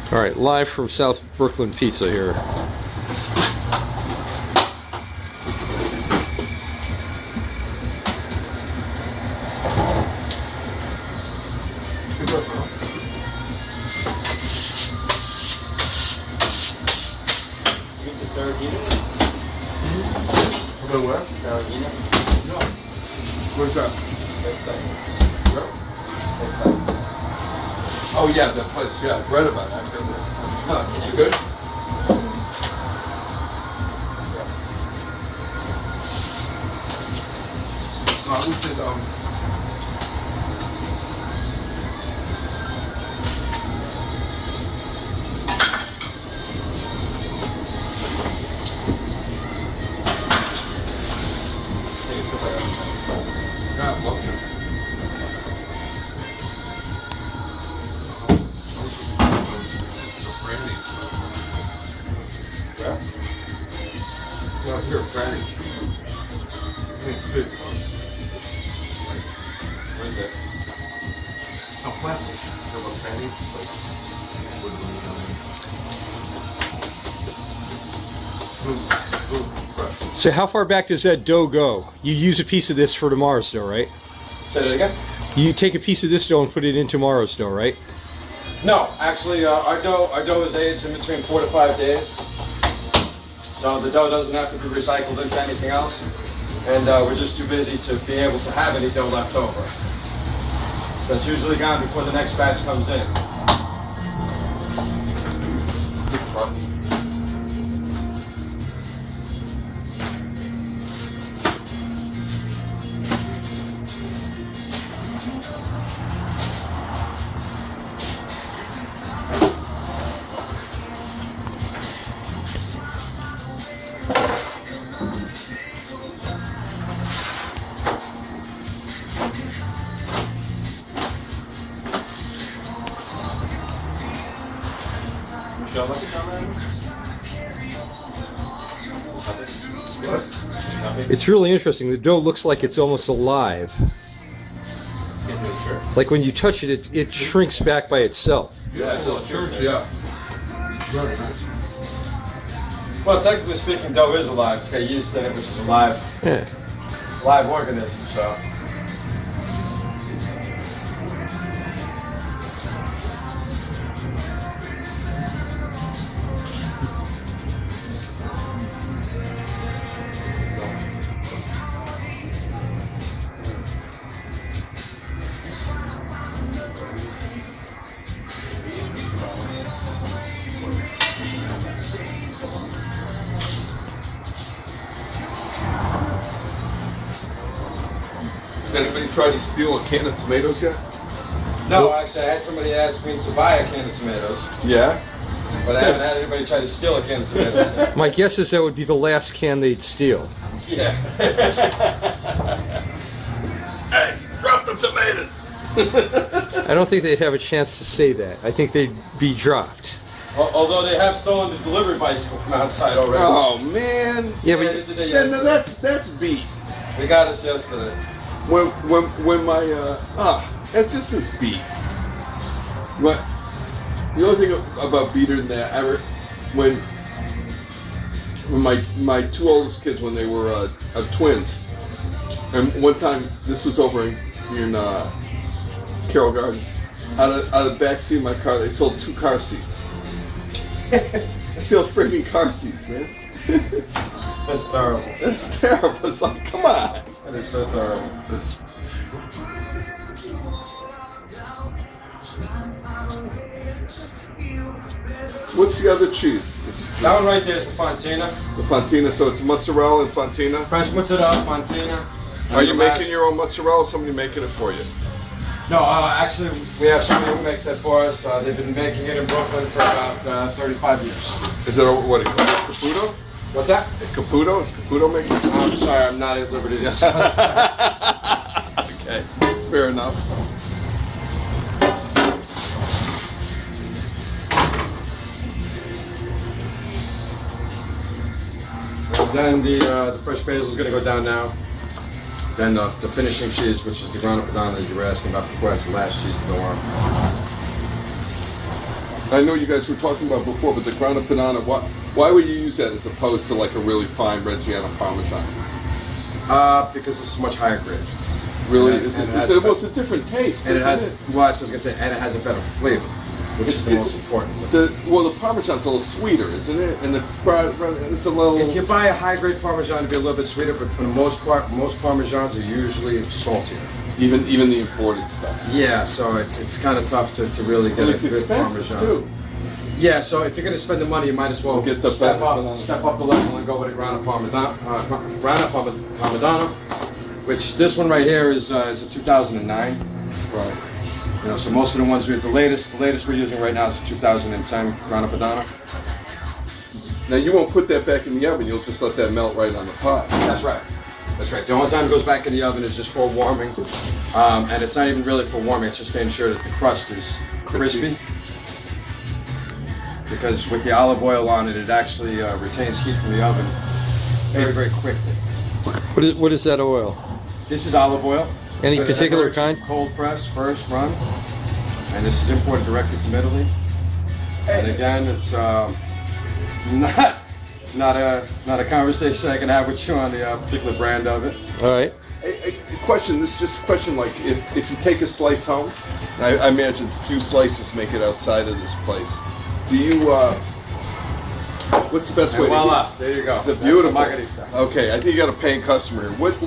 All right, live from South Brooklyn Pizza here. Where? No. Where's that? Where? Oh yeah, that place. Yeah, I've read about it. I've been there. Huh, is it good? No, I would say here, Franny. Where's that? Oh, Flatbush. There was Franny's. It's like... So how far back does that dough go? You use a piece of this for tomorrow's dough, right? Say that again? You take a piece of this dough and put it in tomorrow's dough, right? No, actually, our dough is aged in between 4 to 5 days. So the dough doesn't have to be recycled into anything else. And we're just too busy to be able to have any dough left over. So it's usually gone before the next batch comes in. It's really interesting. The dough looks like it's almost alive. Like when you touch it, it shrinks back by itself. Yeah, church, yeah. Well, technically speaking, dough is alive. It's got yeast in it, which is a live organism. So. Has anybody tried to steal a can of tomatoes yet? No, actually, I had somebody ask me to buy a can of tomatoes, Yeah? but I haven't had anybody try to steal a can of tomatoes yet. My guess is that would be the last can they'd steal. Yeah. Hey, drop the tomatoes! I don't think they'd have a chance to say that. I think they'd be dropped. Although they have stolen the delivery bicycle from outside already. Oh man! Yeah, They but did it Yeah, yesterday. no, that's beat. They got us yesterday. When my that's just as beat. What? The only thing about beater than that ever when my two oldest kids when they were twins, and one time this was over in Carroll Gardens. Out of the back seat of my car, they sold 2 car seats. They steal freaking car seats, man. That's terrible. That's terrible. It's like, come on. That is so terrible. What's the other cheese? That one right there is the Fontina. The Fontina, so it's mozzarella and Fontina. Fresh mozzarella, Fontina. Are you making your own mozzarella or somebody making it for you? No, actually, we have somebody who makes that for us. They've been making it in Brooklyn for about 35 years. Is it what it called? Caputo? What's that? Caputo? Is Caputo making it? I'm sorry, I'm not at liberty to discuss that. Okay, that's fair enough. Then the fresh basil is going to go down now. Then the finishing cheese, which is the grana padano that you were asking about before, that's the last cheese to go on. I know you guys were talking about before, but the ground up banana, why would you use that as opposed to like a really fine Reggiano Parmesan? Because it's much higher grade. Really? Well, it's a different taste. And it has, isn't well, that's what I was going to say, and it has a better flavor, which is the most important. The Parmesan's a little sweeter, isn't it? And it's a little... If you buy a high-grade Parmesan, it'll be a little bit sweeter, but for the most part, most Parmesans are usually saltier. Even the imported stuff. Yeah, so it's kind of tough to really get a good Parmesan. Too. Yeah, so if you're going to spend the money, you might as well get the step up the level and go with a Grana Padano, which this one right here is a 2009. Right. You know, so most of the ones the latest we're using right now is a 2010 Grana Padano. Now you won't put that back in the oven. You'll just let that melt right on the pot. That's right. That's right. The only time it goes back in the oven is just for warming, and it's not even really for warming. It's just to ensure that the crust is crispy. Because with the olive oil on it, it actually retains heat from the oven very, very quickly. What is that oil? This is olive oil. Any particular kind? Cold press, first run, and this is imported directly from Italy. And again, it's not a conversation I can have with you on the particular brand of it. All right. A question. This is just a question. Like, if you take a slice home, I imagine few slices make it outside of this place. Do you? What's the best way? Voila! There you go. The beautiful margarita. Okay, I think you got a paying customer. What's